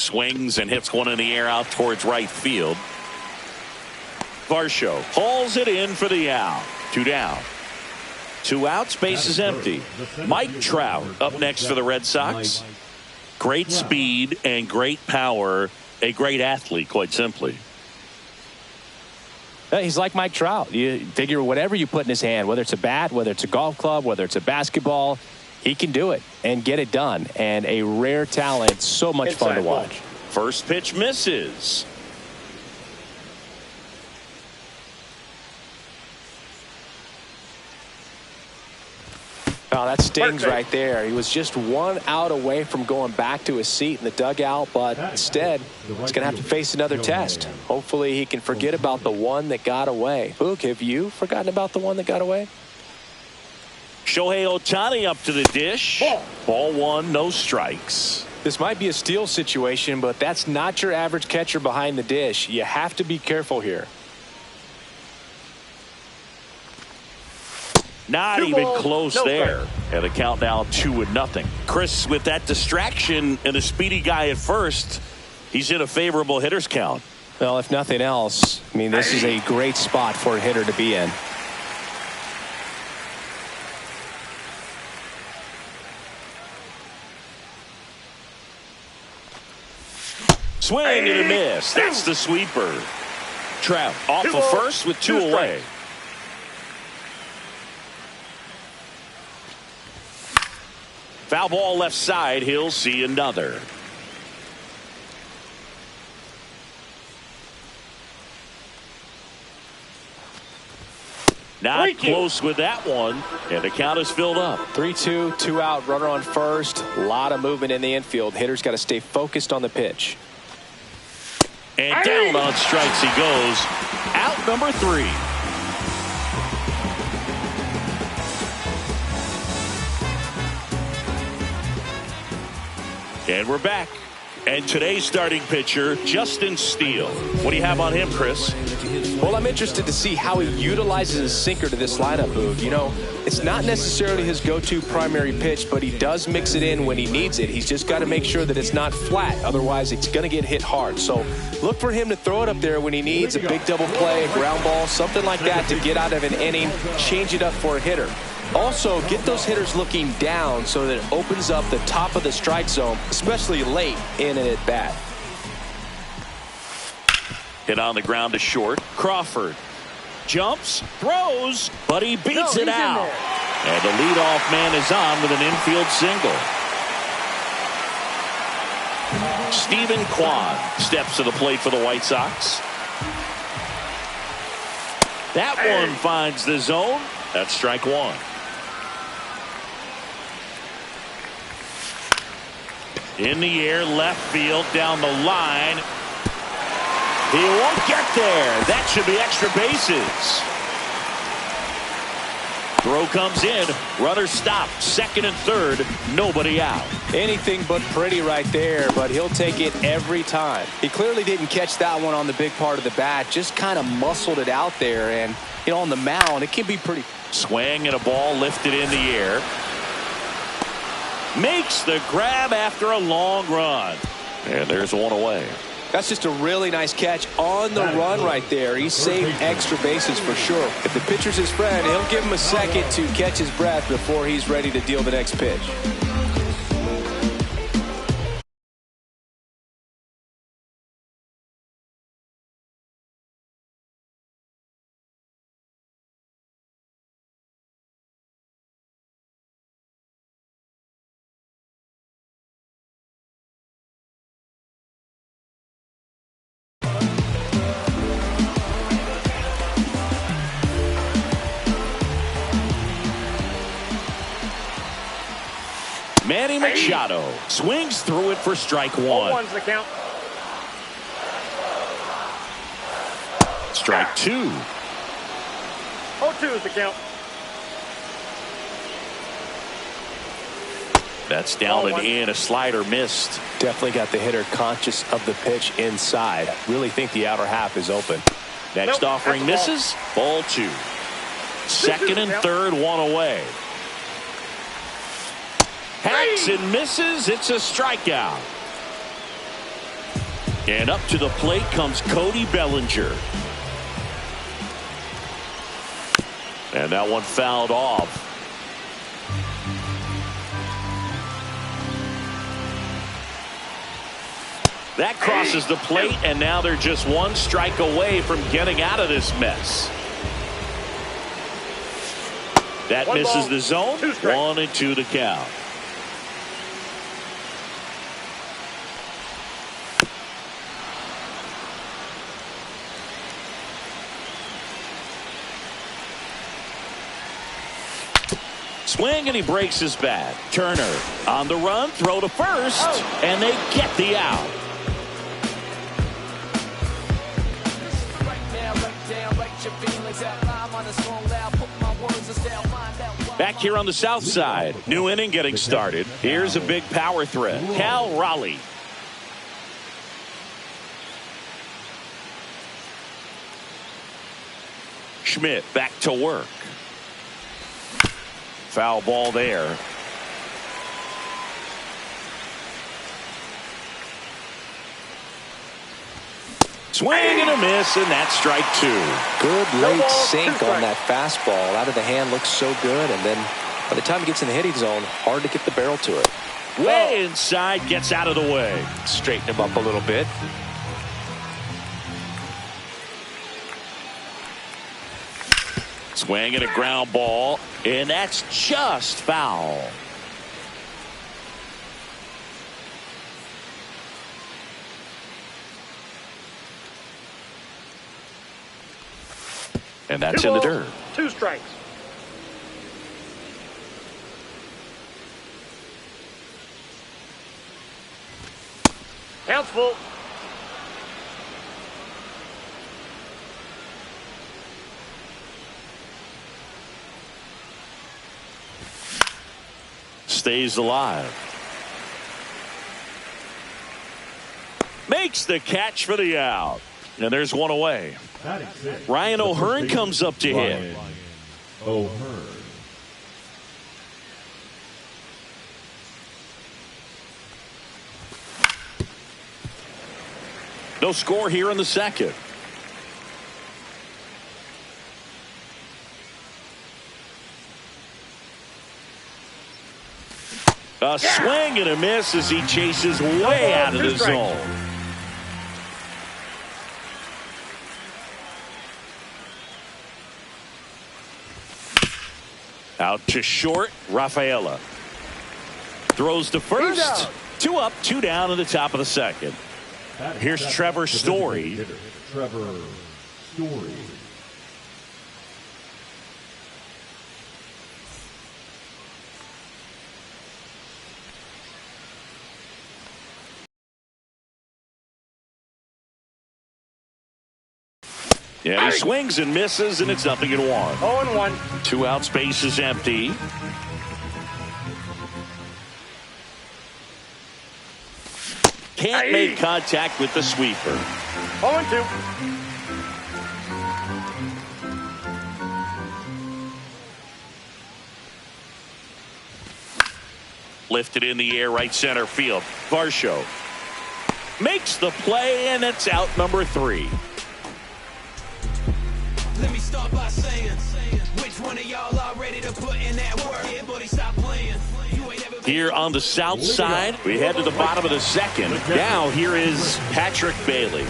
swings and hits one in the air out towards right field. Varsho hauls it in for the out. 2 down. 2 outs, base is empty. Mike Trout up next for the Red Sox. Great speed and great power. A great athlete, quite simply. He's like Mike Trout. You figure whatever you put in his hand, whether it's a bat, whether it's a golf club, whether it's a basketball, he can do it and get it done. And a rare talent, so much fun to watch. First pitch misses. Oh, that stings right there. He was just 1 out away from going back to his seat in the dugout, but instead he's going to have to face another test. Hopefully he can forget about the one that got away. Boog, have you forgotten about the one that got away? Shohei Ohtani up to the dish. Ball 1, no strikes. This might be a steal situation, but that's not your average catcher behind the dish. You have to be careful here. Not even close there. And the count now 2-0. Chris, with that distraction and a speedy guy at first, he's in a favorable hitter's count. Well, if nothing else, I mean, this is a great spot for a hitter to be in. Swing and a miss. That's the sweeper. Trout off of first with 2 away. Foul ball left side. He'll see another. Not close with that one. And the count is filled up. 3-2, 2 out, runner on first. A lot of movement in the infield. Hitter's got to stay focused on the pitch. And down on strikes he goes. Out number 3. And we're back. And today's starting pitcher, Justin Steele. What do you have on him, Chris? Well, I'm interested to see how he utilizes his sinker to this lineup, Boog. You know, it's not necessarily his go-to primary pitch, but he does mix it in when he needs it. He's just got to make sure that it's not flat. Otherwise, it's going to get hit hard. So look for him to throw it up there when he needs a big double play, a ground ball, something like that to get out of an inning, change it up for a hitter. Also, get those hitters looking down so that it opens up the top of the strike zone, especially late in an at-bat. Hit on the ground to short. Crawford jumps, throws, but he beats it out. And the leadoff man is on with an infield single. Stephen Kwan steps to the plate for the White Sox. That one finds the zone. That's strike 1. In the air, left field, down the line. He won't get there. That should be extra bases. Throw comes in. Runner stopped. Second and third. Nobody out. Anything but pretty right there, but he'll take it every time. He clearly didn't catch that one on the big part of the bat. Just kind of muscled it out there. And, you know, on the mound, it can be pretty. Swing and a ball lifted in the air. Makes the grab after a long run. And there's one away. That's just a really nice catch on the run right there. He saved extra bases for sure. If the pitcher's his friend, he'll give him a second to catch his breath before he's ready to deal the next pitch. Manny Machado swings through it for strike 1. 0-1's the count. Strike 2. 0-2 is the count. That's down and in. A slider missed. Definitely got the hitter conscious of the pitch inside. Really think the outer half is open. Next offering misses. Ball 2. Second and third, one away. Hacks and misses. It's a strikeout. And up to the plate comes Cody Bellinger. And that one fouled off. That crosses the plate, and now they're just one strike away from getting out of this mess. That misses the zone. 1-2 to count. Swing, and he breaks his bat. Turner on the run, throw to first, and they get the out. Back here on the south side, new inning getting started. Here's a big power threat. Cal Raleigh. Schmidt back to work. Foul ball there. Swing and a miss, and that's strike two. Good late sink on that fastball. Out of the hand, looks so good, and then by the time it gets in the hitting zone, hard to get the barrel to it. Way inside, gets out of the way. Straighten him up a little bit. Swing and a ground ball, and that's just foul. And that's in the dirt. 2 strikes. Count's full. Stays alive. Makes the catch for the out. And there's one away. Ryan O'Hearn comes up to hit. O'Hearn. No score here in the second. A swing and a miss as he chases way out of the zone. Out to short, Rafaela. Throws to first. 2 up, 2 down in the top of the second. Here's Trevor Story. Trevor Story. Yeah, he swings and misses, and it's 0-1. 0-1. 2 outs, base is empty. Can't make contact with the sweeper. 0-2. Lifted in the air, right center field. Varsho makes the play, and it's out number 3. Let me start by saying, which one of y'all are ready to put in that work? Everybody stop playing. Here on the south side, we head to the bottom of the second. Now here is Patrick Bailey.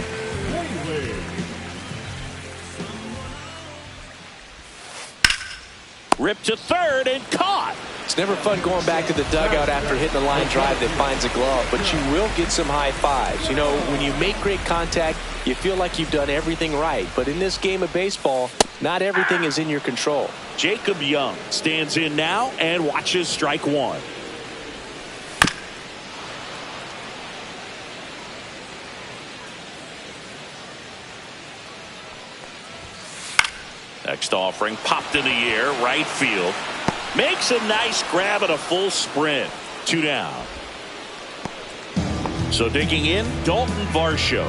Ripped to third and caught. It's never fun going back to the dugout after hitting a line drive that finds a glove, but you will get some high fives. You know, when you make great contact, you feel like you've done everything right. But in this game of baseball, not everything is in your control. Jacob Young stands in now and watches strike 1. Next offering popped in the air, right field. Makes a nice grab at a full sprint. 2 down. So digging in, Dalton Varsho.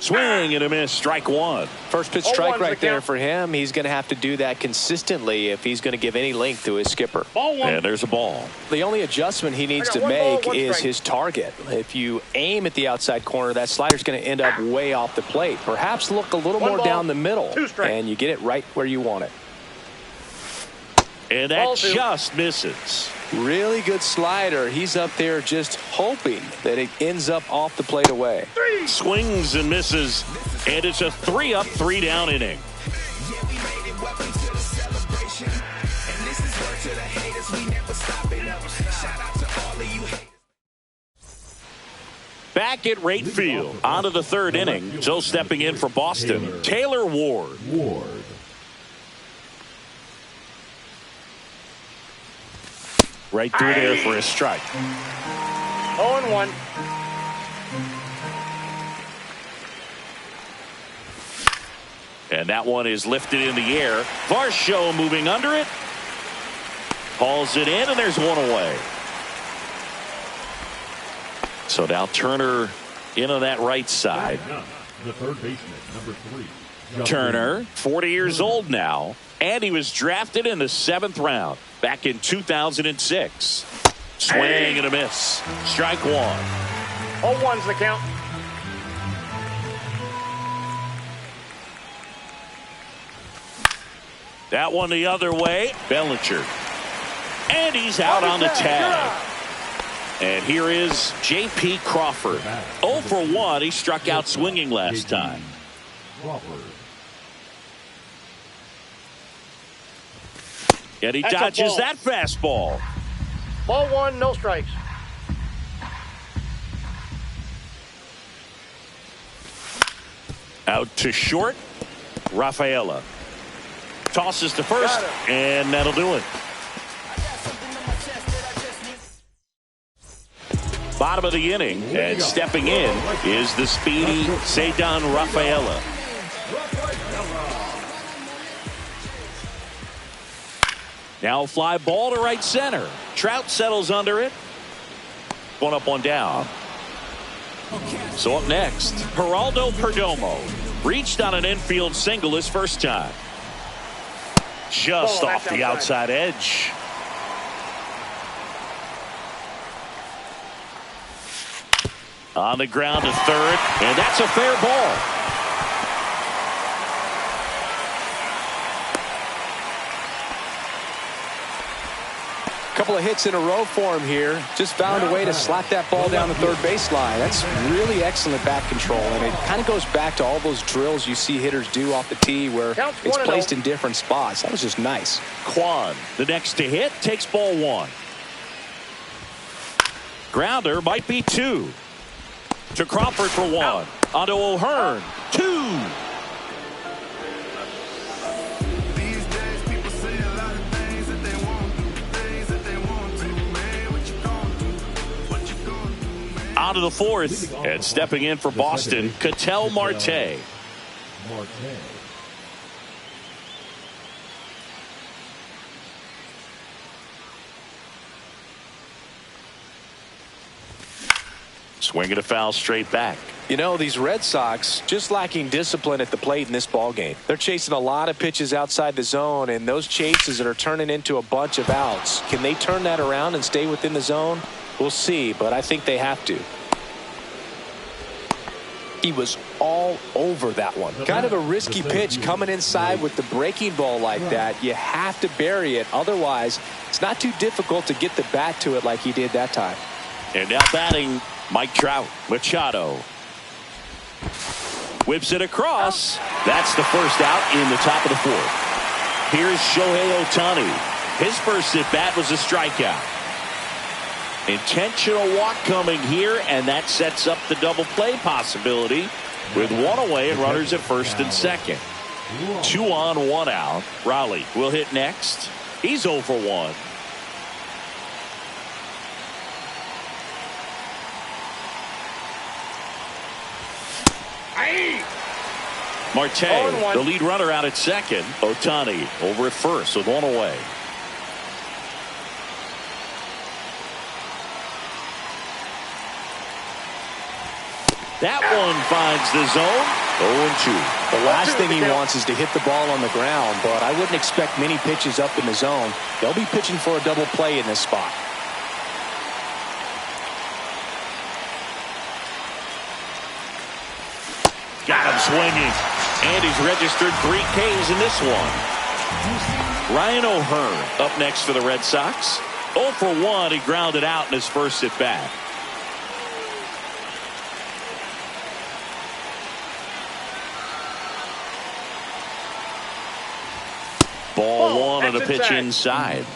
Swing and a miss. Strike one. First pitch strike right there for him. He's going to have to do that consistently if he's going to give any length to his skipper. And there's a ball. The only adjustment he needs to make is his target. If you aim at the outside corner, that slider's going to end up way off the plate. Perhaps look a little more down the middle, and you get it right where you want it. And that just misses. Really good slider. He's up there just hoping that it ends up off the plate away. Swings and misses, and it's a 3-up, 3-down inning. Back at right field, on to the third inning. So stepping in for Boston, Taylor Ward. Right through there for a strike. 0-1. And that one is lifted in the air. Varsho moving under it. Hauls it in, and there's one away. So now Turner in on that right side. The third baseman, number 3. Turner, 40 years old now, and he was drafted in the 7th round back in 2006. Swing and a miss. Strike one. 0-1's the count. That one the other way. Bellinger. And he's out on the tag. And here is J.P. Crawford. 0 for 1. He struck out swinging last time. And he dodges that fastball. Ball 1, no strikes. Out to short. Rafaela tosses to first, and that'll do it. Bottom of the inning, and stepping in is the speedy Ceddanne Rafaela. Now fly ball to right center. Trout settles under it. One up, one down. So up next, Geraldo Perdomo reached on an infield single his first time. Just off the outside edge. On the ground to third, and that's a fair ball. Couple of hits in a row for him here. Just found a way to slap that ball down the third baseline. That's really excellent bat control, and it kind of goes back to all those drills you see hitters do off the tee where it's placed in different spots. That was just nice. Kwan, the next to hit, takes ball 1. Grounder might be 2. To Crawford for 1. Onto O'Hearn. 2. On to the 4th, and stepping in for Boston, Ketel Marte. Swinging a foul straight back. You know, these Red Sox just lacking discipline at the plate in this ballgame. They're chasing a lot of pitches outside the zone, and those chases that are turning into a bunch of outs. Can they turn that around and stay within the zone? We'll see, but I think they have to. He was all over that one. Kind of a risky pitch coming inside with the breaking ball like that. You have to bury it. Otherwise, it's not too difficult to get the bat to it like he did that time. And now batting, Mike Trout. Machado whips it across. That's the first out in the top of the 4th. Here's Shohei Ohtani. His first at bat was a strikeout. Intentional walk coming here, and that sets up the double play possibility with 1 away and runners at first and second. 2 on, 1 out. Raleigh will hit next. He's 0 for 1. Marte, the lead runner, out at second. Ohtani over at first with 1 away. That one finds the zone. 0-2. The last thing he wants is to hit the ball on the ground, but I wouldn't expect many pitches up in the zone. They'll be pitching for a double play in this spot. Got him swinging. And he's registered 3 Ks in this one. Ryan O'Hearn up next for the Red Sox. 0 for 1. He grounded out in his first at bat. Ball 1 on a pitch inside.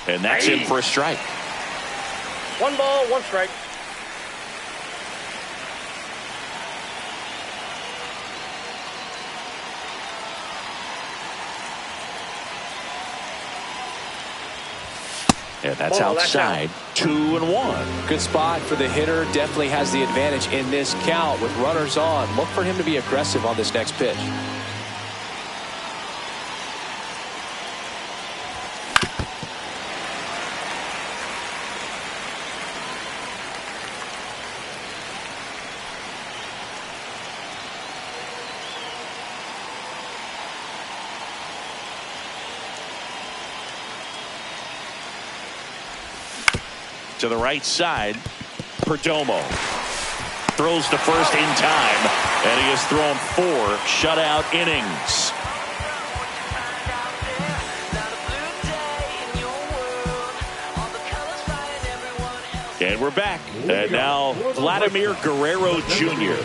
And that's in for a strike. 1 ball, 1 strike. And that's outside. 2-1. Good spot for the hitter. Definitely has the advantage in this count with runners on. Look for him to be aggressive on this next pitch. To the right side, Perdomo throws to first in time, and he has thrown 4 shutout innings. And we're back. And now Vladimir Guerrero Jr.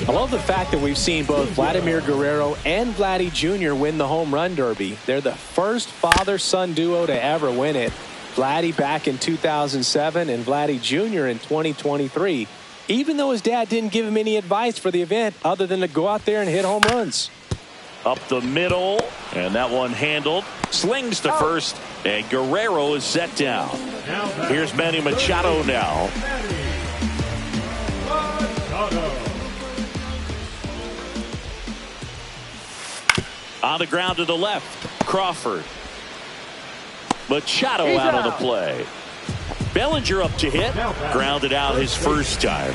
I love the fact that we've seen both Vladimir Guerrero and Vladdy Jr. win the home run derby. They're the first father-son duo to ever win it. Vladdy back in 2007 and Vladdy Jr. in 2023, even though his dad didn't give him any advice for the event other than to go out there and hit home runs. Up the middle, and that one handled. Slings to first, and Guerrero is set down. Here's Manny Machado now. On the ground to the left, Crawford. Machado out on the play. Bellinger up to hit. Grounded out his first time.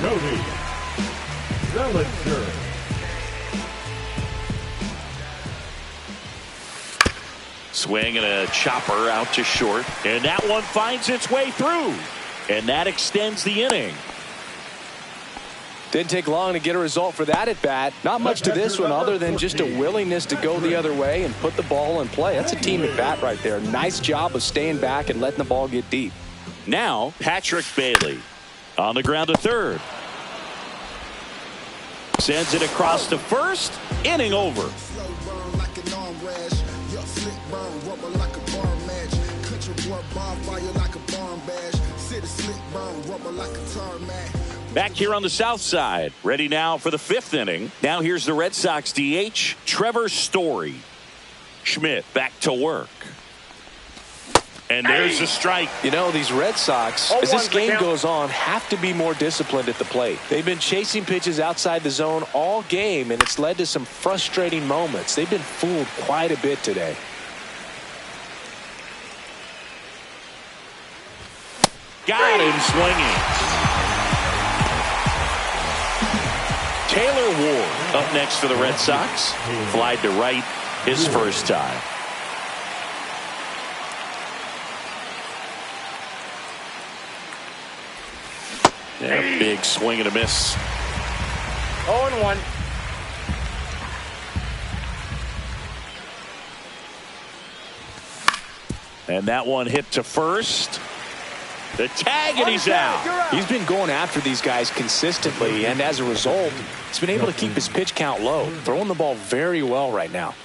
Swing and a chopper out to short. And that one finds its way through. And that extends the inning. Didn't take long to get a result for that at bat. Not much to this one other than just a willingness to go the other way and put the ball in play. That's a team at bat right there. Nice job of staying back and letting the ball get deep. Now Patrick Bailey on the ground to third. Sends it across to first. Inning over. Back here on the south side, ready now for the 5th inning. Now here's the Red Sox DH, Trevor Story. Schmidt back to work. And there's a strike. You know, these Red Sox, as this game goes on, have to be more disciplined at the plate. They've been chasing pitches outside the zone all game, and it's led to some frustrating moments. They've been fooled quite a bit today. Got him swinging. Taylor Ward up next for the Red Sox. Flied to right his first time. And a big swing and a miss. 0-1. And that one hit to first. The tag, and he's out. He's been going after these guys consistently, and as a result, he's been able to keep his pitch count low, throwing the ball very well right now.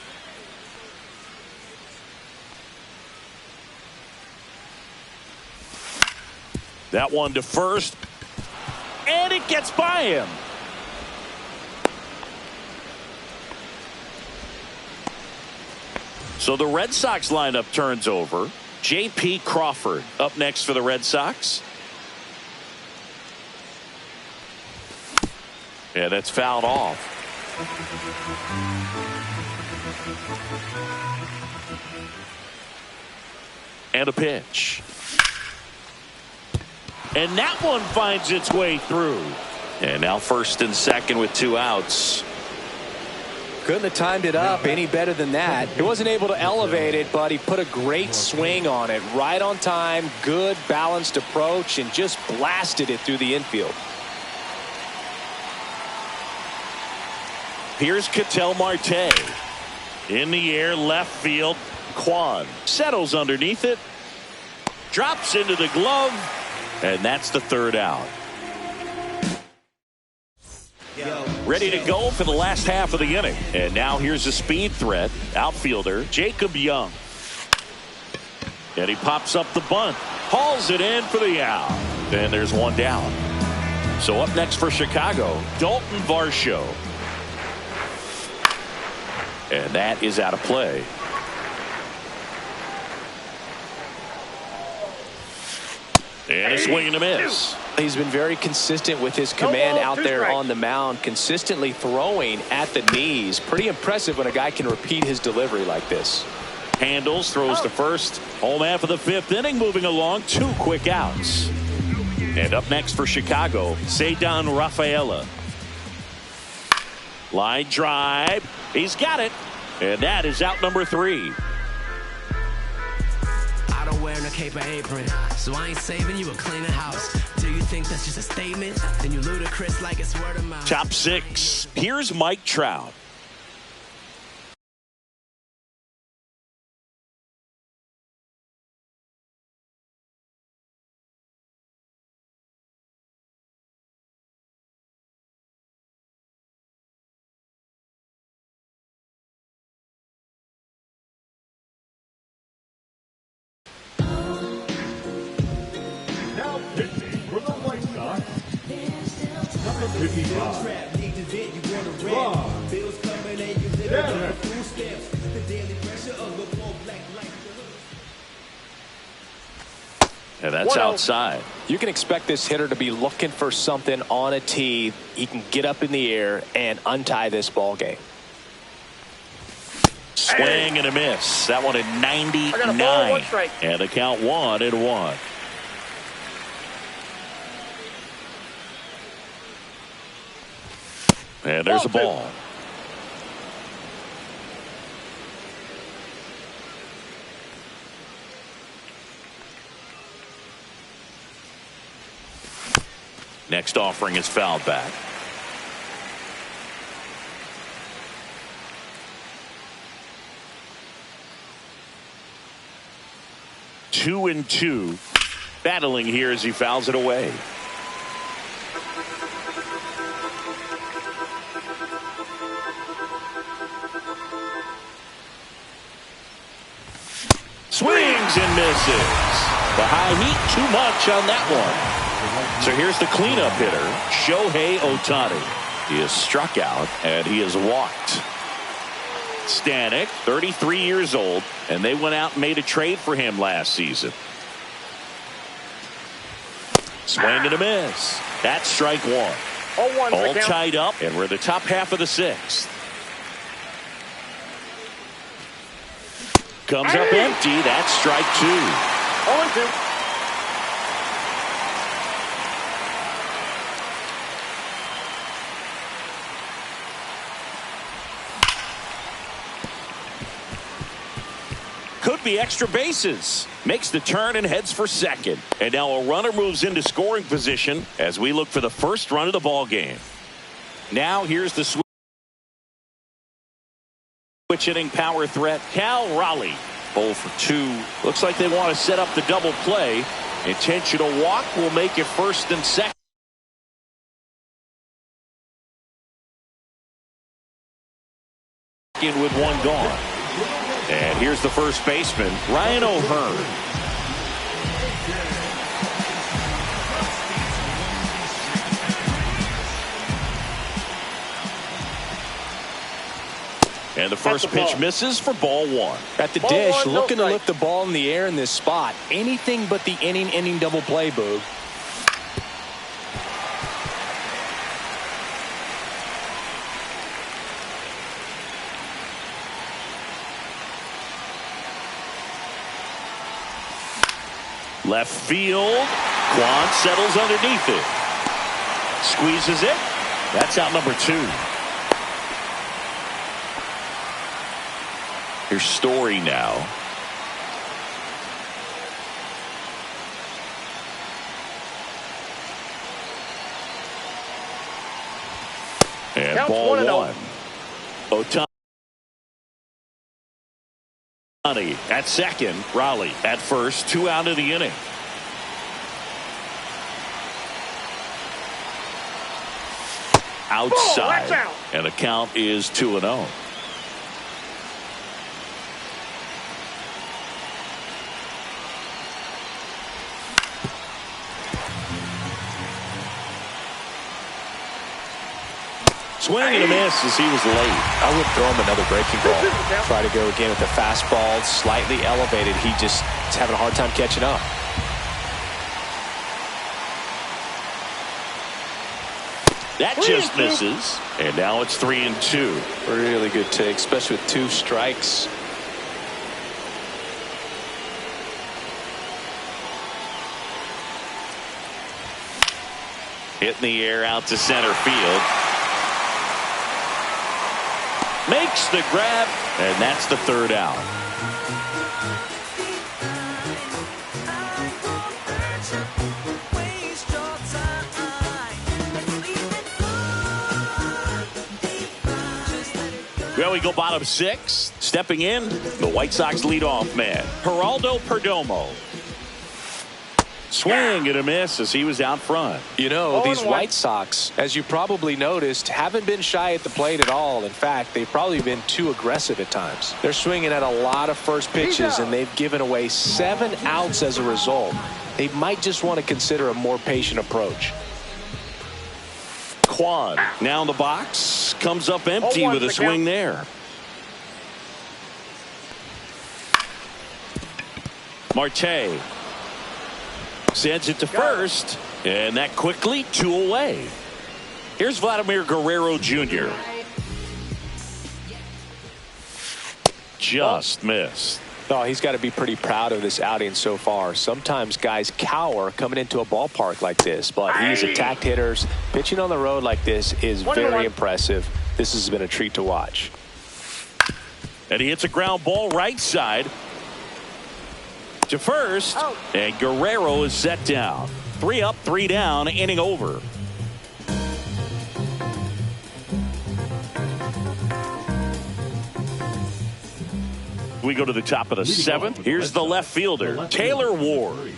That one to first, and it gets by him. So the Red Sox lineup turns over. J.P. Crawford up next for the Red Sox. Yeah, that's fouled off. And a pitch. And that one finds its way through. And now first and second with 2 outs. Couldn't have timed it up any better than that. He wasn't able to elevate it, but he put a great swing on it. Right on time, good balanced approach, and just blasted it through the infield. Here's Ketel Marte. In the air, left field. Kwan settles underneath it. Drops into the glove. And that's the 3rd out. Ready to go for the last half of the inning. And now here's a speed threat. Outfielder Jacob Young. And he pops up the bunt. Hauls it in for the out. And there's 1 down. So up next for Chicago, Dalton Varsho. And that is out of play. And a swing and a miss. He's been very consistent with his command out there on the mound, consistently throwing at the knees. Pretty impressive when a guy can repeat his delivery like this. Handles, throws to first. Home half of the 5th inning, moving along. 2 quick outs. And up next for Chicago, Ceddanne Rafaela. Line drive. He's got it. And that is out number 3. I don't wear no cape or apron, so I ain't saving you a cleaner house. Do you think that's just a statement? Then you ludicrous like it's word of mouth. Top 6. Here's Mike Trout. Now pitching for the White Sox, number 55, Ron Darren. And that's outside. You can expect this hitter to be looking for something on a tee. He can get up in the air and untie this ball game. Swing and a miss. That one at 99. And the count 1-1. And there's a ball. Next offering is fouled back. Two and two. Battling here as he fouls it away. Swings and misses. The high heat too much on that one. So here's the cleanup hitter, Shohei Ohtani. He is struck out and he is walked. Stanek, 33 years old, and they went out and made a trade for him last season. Swing and a miss. That's strike one. All tied up, and we're in the top half of the sixth. Comes up empty. That's strike two. 0-2. Could be extra bases. Makes the turn and heads for second. And now a runner moves into scoring position as we look for the first run of the ball game. Now here's the switch hitting power threat, Cal Raleigh. 0 for 2. Looks like they want to set up the double play. Intentional walk will make it first and second with one gone. And here's the first baseman, Ryan O'Hearn. And the first pitch misses for ball one. At the dish, looking to lift the ball in the air in this spot. Anything but the inning double play, Boog. Left field. Kwan settles underneath it. Squeezes it. That's out number 2. Here's Story now. And Counts ball 1-0. Ohtani at second. Raleigh at first. 2 out of the inning. Outside. Ball, out. And the count is 2-0. Swing and a miss as he was late. I would throw him another breaking ball. Try to go again with the fastball, slightly elevated. He just is having a hard time catching up. That just misses. And now it's 3-2. Really good take, especially with 2 strikes. Hit in the air out to center field. Makes the grab, and that's the 3rd out. Well, we go bottom 6. Stepping in, the White Sox leadoff man, Geraldo Perdomo. Swing and a miss as he was out front. You know, these White Sox, as you probably noticed, haven't been shy at the plate at all. In fact, they've probably been too aggressive at times. They're swinging at a lot of first pitches, and they've given away 7 outs as a result. They might just want to consider a more patient approach. Kwan now in the box, comes up empty with a swing there. Marte sends it to first, and that quickly 2 away. Here's Vladimir Guerrero Jr. Just missed. Oh, he's got to be pretty proud of this outing so far. Sometimes guys cower coming into a ballpark like this, but he's attacked hitters. Pitching on the road like this is very impressive. This has been a treat to watch. And he hits a ground ball right side to first, and Guerrero is set down. 3 up, 3 down, inning over. We go to the top of the 7th. Here's the left fielder, Taylor Ward.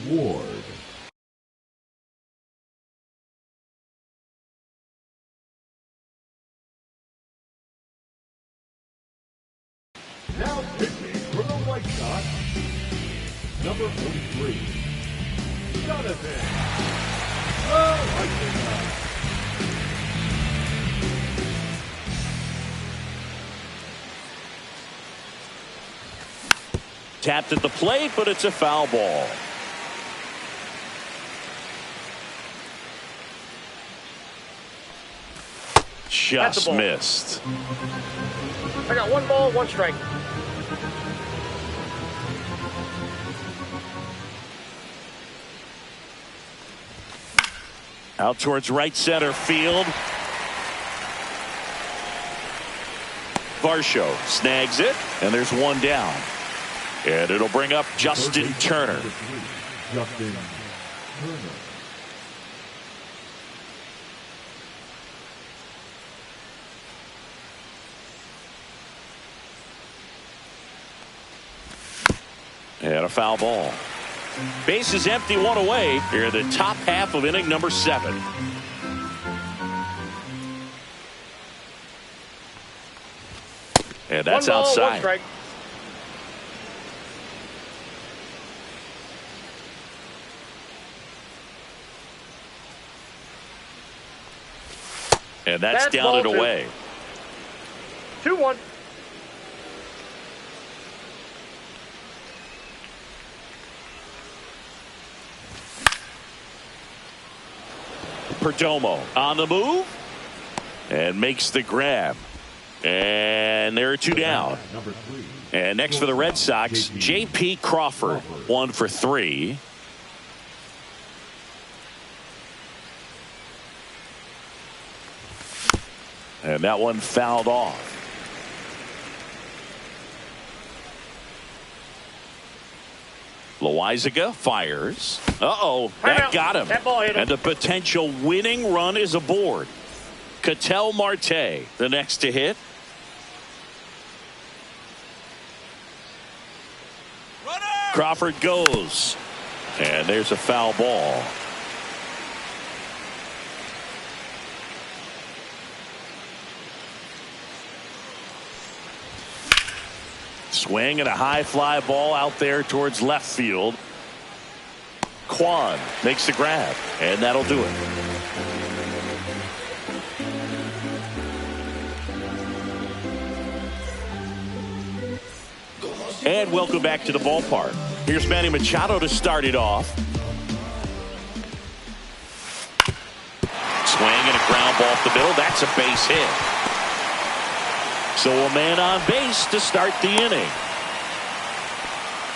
Ward. Now pitching for the White Sox, number 43, Jonathan. Tapped at the plate, but it's a foul ball. Just missed. I got 1 ball, 1 strike. Out towards right center field. Varsho snags it, and there's 1 down. And it'll bring up Justin Turner. Justin Turner. And a foul ball. Base is empty, 1 away. Here in the top half of inning number 7. And that's 1 ball, outside. 1 strike. And that's down and away. 2-1. Perdomo on the move and makes the grab. And there are two down. And next for the Red Sox, J.P. Crawford, 1 for 3. And that one fouled off. Loizaga fires. Uh-oh, that got him. That ball hit him. And the potential winning run is aboard. Ketel Marte, the next to hit. Runner! Crawford goes. And there's a foul ball. Swing and a high fly ball out there towards left field. Kwan makes the grab, and that'll do it. And welcome back to the ballpark. Here's Manny Machado to start it off. Swing and a ground ball up the middle. That's a base hit. So a man on base to start the inning.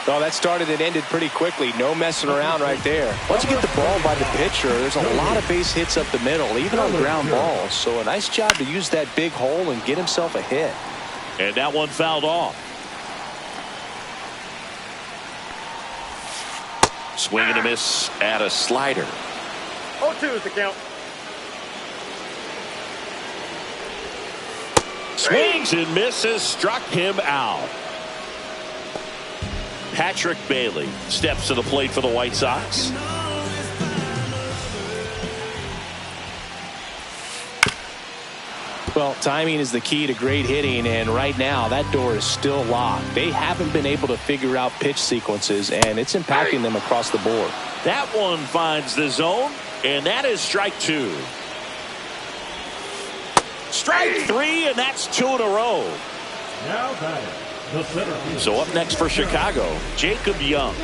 Oh, that started and ended pretty quickly. No messing around right there. Once you get the ball by the pitcher, there's a lot of base hits up the middle, even on ground balls. So a nice job to use that big hole and get himself a hit. And that one fouled off. Swing and a miss at a slider. 0-2 is the count. Swings and misses, struck him out. Patrick Bailey steps to the plate for the White Sox. Well, timing is the key to great hitting, and right now that door is still locked. They haven't been able to figure out pitch sequences, and it's impacting them across the board. That one finds the zone, and that is strike 2. Strike 3, and that's 2 in a row. Now batting, the center field. So up next for Chicago, Jacob Young.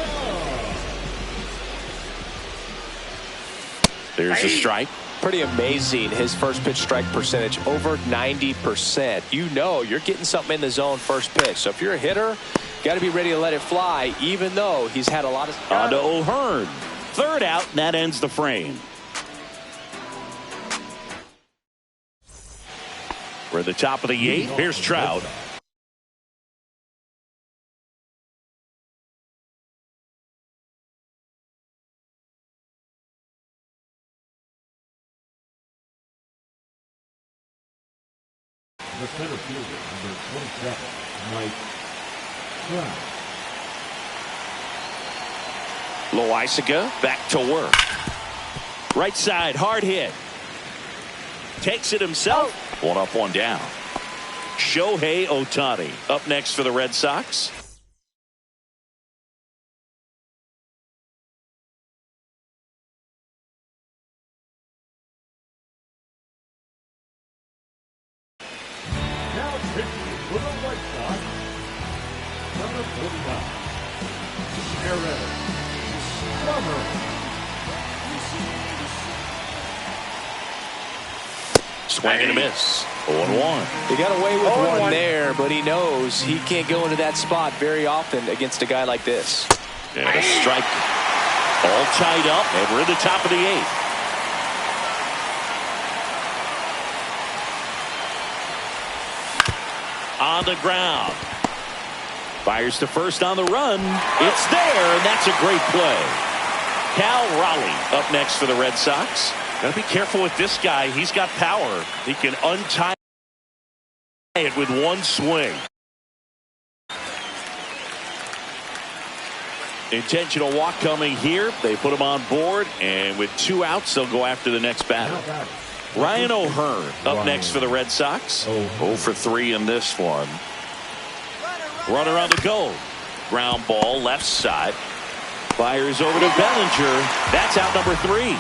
There's a strike. Pretty amazing, his first pitch strike percentage, over 90%. You know you're getting something in the zone first pitch. So if you're a hitter, got to be ready to let it fly, even though he's had a lot of... On to O'Hearn. Third out, and that ends the frame. We're at the top of the 8th. Here's Trout. The center fielder, number 27, Mike Trout. Loizaga back to work. Right side, hard hit. Takes it himself. 1 up, 1 down. Shohei Ohtani up next for the Red Sox. Now pitching for the White Sox, number 45, Aaron Summer. Swing and a miss. 0-1. He got away with one there, but he knows he can't go into that spot very often against a guy like this. And a strike. All tied up, and we're at the top of the 8th. On the ground. Fires to first on the run. It's there, and that's a great play. Cal Raleigh up next for the Red Sox. Got to be careful with this guy. He's got power. He can untie it with one swing. Intentional walk coming here. They put him on board, and with 2 outs, they'll go after the next batter. Ryan O'Hearn up next for the Red Sox. 0 for 3 in this one. Runner on the go. Ground ball left side. Fires over to Bellinger. That's out number 3.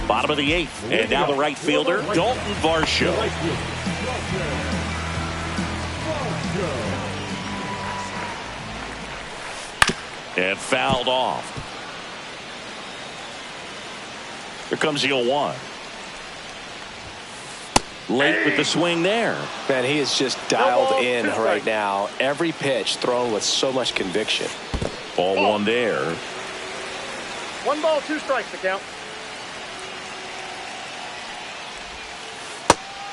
Bottom of the 8th. And now the right fielder, Dalton Varsho. And fouled off. Here comes the 0-1. Late with the swing there. Man, he is just dialed in right now. Every pitch thrown with so much conviction. Ball one there. 1 ball, 2 strikes to count.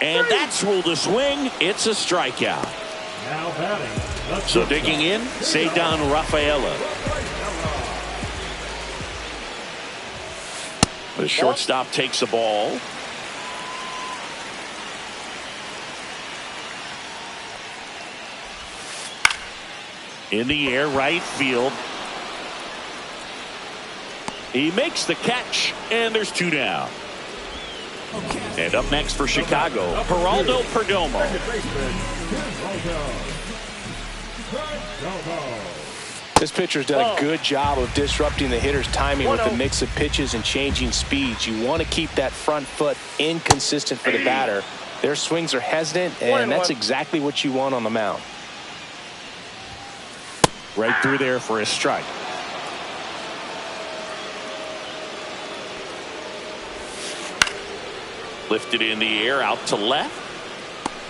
And that's ruled a swing. It's a strikeout. Now batting. So digging in, Ceddanne Rafaela. The shortstop takes the ball. In the air, right field. He makes the catch, and there's 2 down. And up next for Chicago, Geraldo Perdomo. This pitcher's done a good job of disrupting the hitter's timing with the mix of pitches and changing speeds. You want to keep that front foot inconsistent for the batter. Their swings are hesitant, and that's exactly what you want on the mound. Right through there for a strike. Lifted in the air, out to left.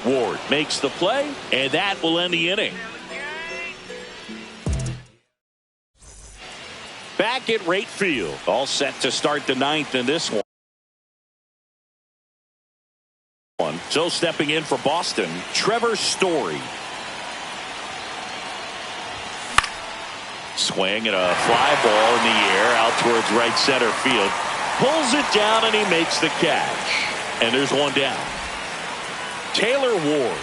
Ward makes the play, and that will end the inning. Back at right field. All set to start the 9th in this one. So stepping in for Boston, Trevor Story. Swing and a fly ball in the air out towards right center field. Pulls it down and he makes the catch. And there's 1 down. Taylor Ward.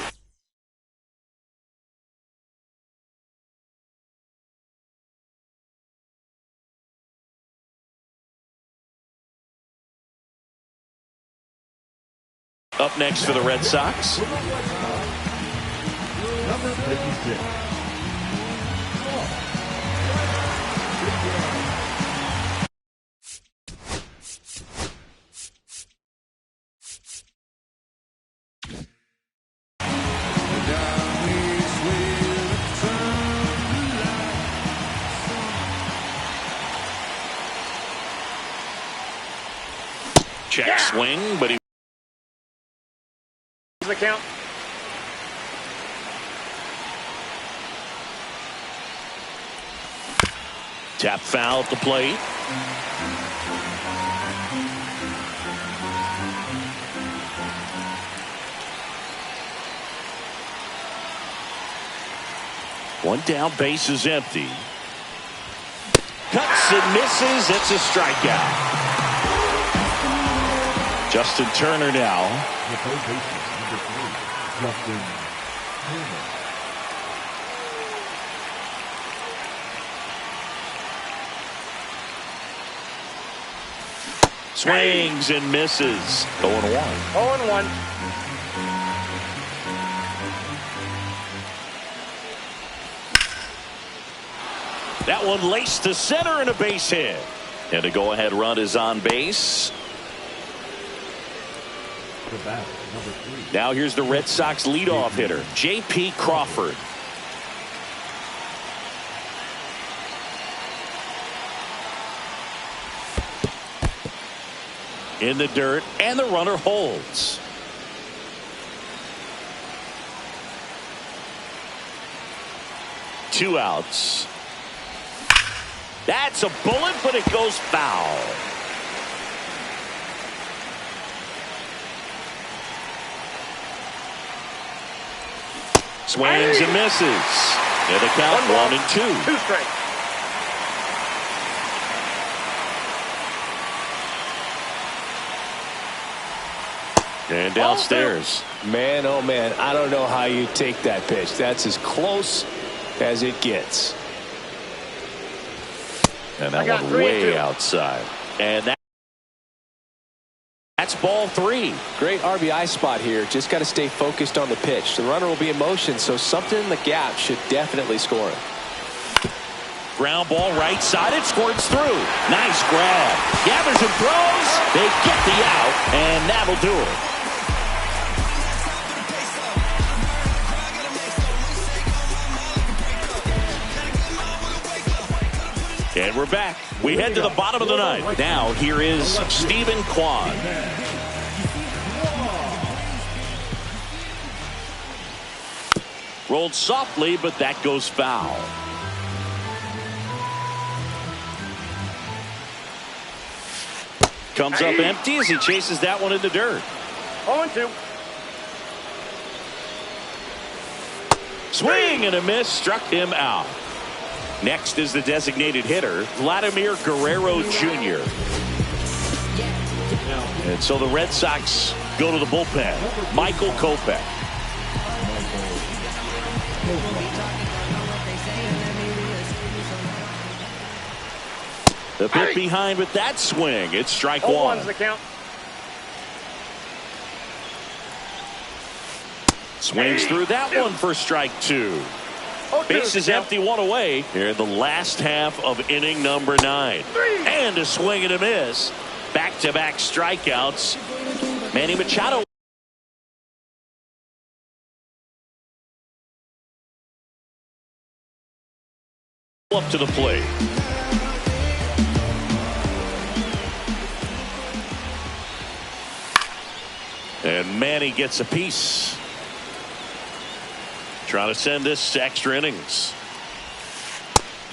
Up next for the Red Sox. Number 56. Check swing, but he The count. tap foul at the plate. One down, base is empty. Cuts and misses. It's a strikeout. Justin Turner now. The third baseman, number 3, Justin Turner. Swings and misses. 0-1. 0-1. That one laced to center and a base hit. And a go-ahead run is on base. The batter, number 3. Now here's the Red Sox leadoff hitter, J.P. Crawford. In the dirt, and the runner holds. Two outs. That's a bullet, but it goes foul. Swings and misses. And the count 1-2. 2 strikes. And downstairs. Man, oh man, I don't know how you take that pitch. That's as close as it gets. And that one way outside. And that's ball 3. Great RBI spot here. Just got to stay focused on the pitch. The runner will be in motion, so something in the gap should definitely score it. Ground ball right side. It squirts through. Nice grab. Gathers and throws. They get the out, and that'll do it. And we're back. We head to the bottom of the ninth. Now here is Stephen Kwan. Rolled softly, but that goes foul. Comes up empty as he chases that one in the dirt. 0-2. Swing and a miss, struck him out. Next is the designated hitter, Vladimir Guerrero Jr. And so the Red Sox go to the bullpen. Michael Kopech. The bit behind with that swing. It's strike one. 0-1's the count. Swings through that one for strike two. Base is empty, one away. Here in the last half of inning number 9. And a swing and a miss. Back-to-back strikeouts. Manny Machado. Up to the plate. And Manny gets a piece. Trying to send this to extra innings.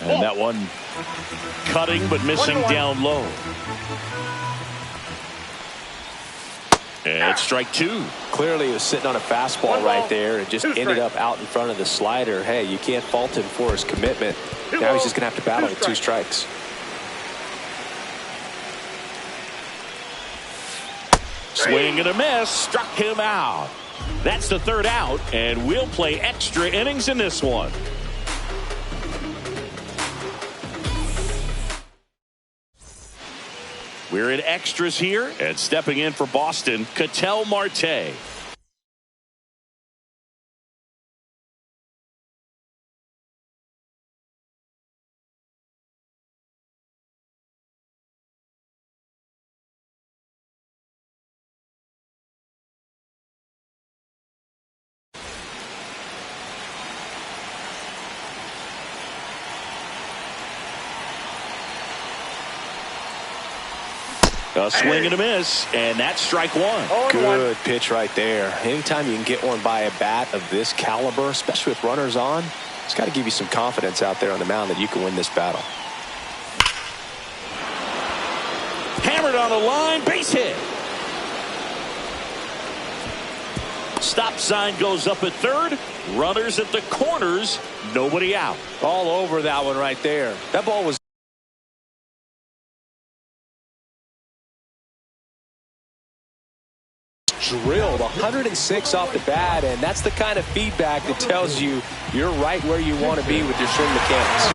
And that one cutting but missing down low. And it's strike two. Clearly he was sitting on a fastball right there and just ended up out in front of the slider. Hey, you can't fault him for his commitment. Now he's just going to have to battle with 2 strikes. Swing and a miss, struck him out. That's the 3rd out, and we'll play extra innings in this one. We're in extras here, and stepping in for Boston, Ketel Marte. A swing and a miss, and that's strike one. Good pitch right there. Anytime you can get one by a bat of this caliber, especially with runners on, it's got to give you some confidence out there on the mound that you can win this battle. Hammered on the line, base hit. Stop sign goes up at 3rd. Runners at the corners, nobody out. All over that one right there. That ball was drilled 106 off the bat, and that's the kind of feedback that tells you you're right where you want to be with your swing mechanics.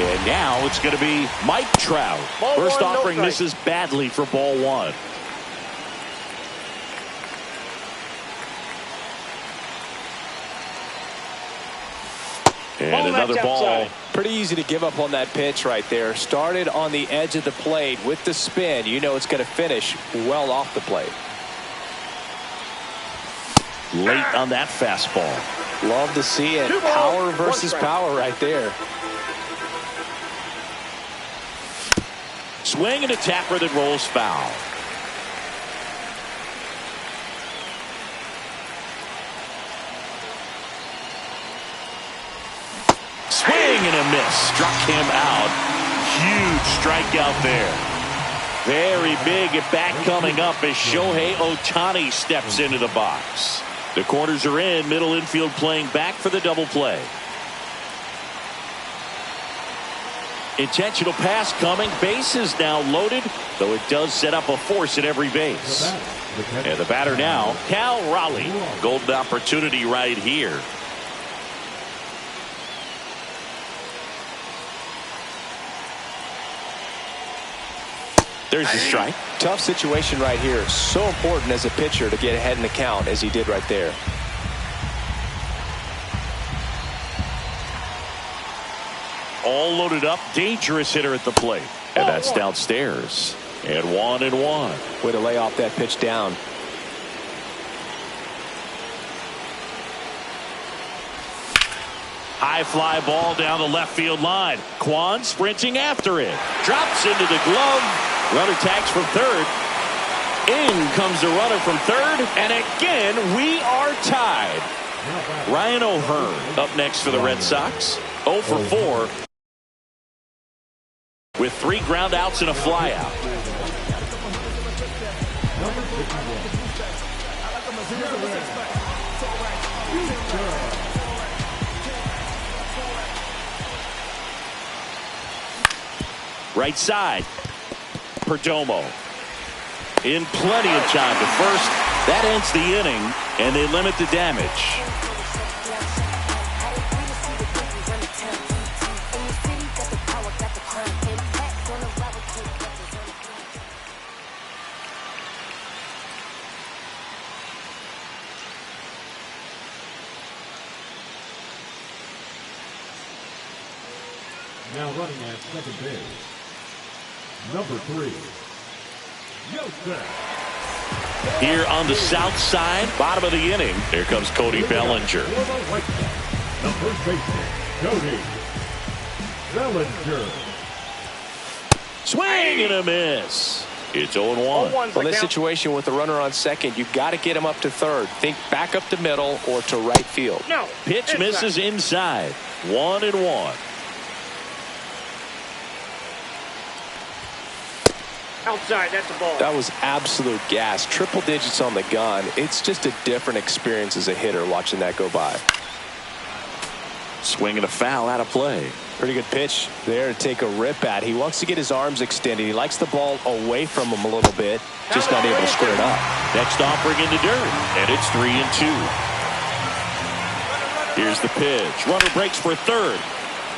And now it's going to be Mike Trout. First offering misses badly for ball one. And another ball. Pretty easy to give up on that pitch right there. Started on the edge of the plate with the spin. You know it's going to finish well off the plate. Late on that fastball. Love to see it. Power versus power right there. Swing and a tapper that rolls foul. Swing and a miss. Struck him out. Huge strikeout there. Very big at bat coming up as Shohei Ohtani steps into the box. The corners are in. Middle infield playing back for the double play. Intentional pass coming. Base is now loaded, though it does set up a force at every base. And the batter now, Cal Raleigh. Golden opportunity right here. There's the strike. Tough situation right here. So important as a pitcher to get ahead in the count as he did right there. All loaded up. Dangerous hitter at the plate. And that's downstairs. And 1-1. Way to lay off that pitch down. High fly ball down the left field line. Kwan sprinting after it. Drops into the glove. Runner tags from third. In comes the runner from third. And again, we are tied. Ryan O'Hearn up next for the Red Sox. 0 for 4. With 3 ground outs and a fly out. Right side. Perdomo. In plenty of time to first. That ends the inning, and they limit the damage. Now running at second base, number 3, Yosef. Here on the south side, bottom of the inning, here comes Cody Bellinger. The first baseman, Cody Bellinger. Swing and a miss. It's 0-1. Well, this situation with the runner on second, you've got to get him up to third. Think back up the middle or to right field. No. Pitch misses inside. 1-1. Outside, that's a ball. That was absolute gas. Triple digits on the gun. It's just a different experience as a hitter watching that go by. Swing and a foul out of play. Pretty good pitch there to take a rip at. He wants to get his arms extended. He likes the ball away from him a little bit. Just not able to square it up. Next offering into dirt. And it's 3-2. Here's the pitch. Runner breaks for third.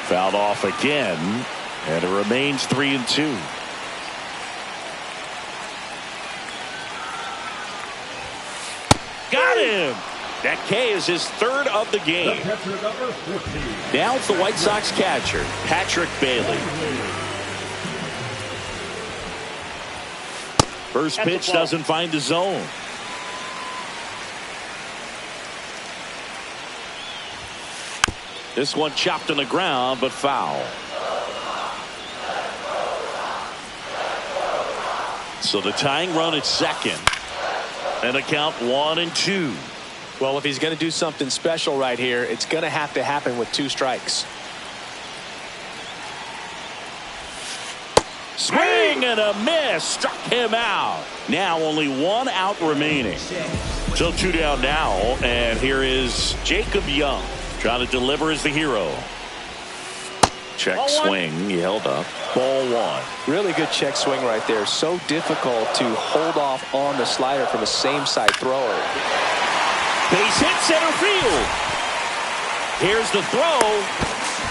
Fouled off again. And it remains 3-2. Got him. That K is his third of the game. Now it's the White Sox catcher, Patrick Bailey. First pitch doesn't find the zone. This one chopped on the ground, but foul. So the tying run at second. And a count 1-2. Well, if he's going to do something special right here, it's going to happen with 2 strikes. Swing and a miss. Struck him out. Now only 1 out remaining. So 2 down now. And here is Jacob Young trying to deliver as the hero. Check swing. He held up. Ball 1. Really good check swing right there. So difficult to hold off on the slider from a same side thrower. Base hit center field. Here's the throw.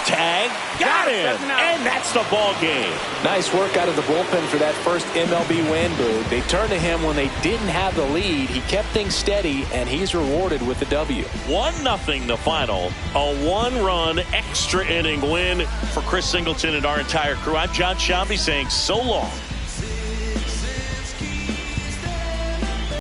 Tag. Got him. And that's the ball game. Nice work out of the bullpen for that first MLB win, Boo. They turned to him when they didn't have the lead. He kept things steady, and he's rewarded with the W. 1-0 the final. A 1-run extra inning win for Chris Singleton and our entire crew. I'm John Shambi saying so long.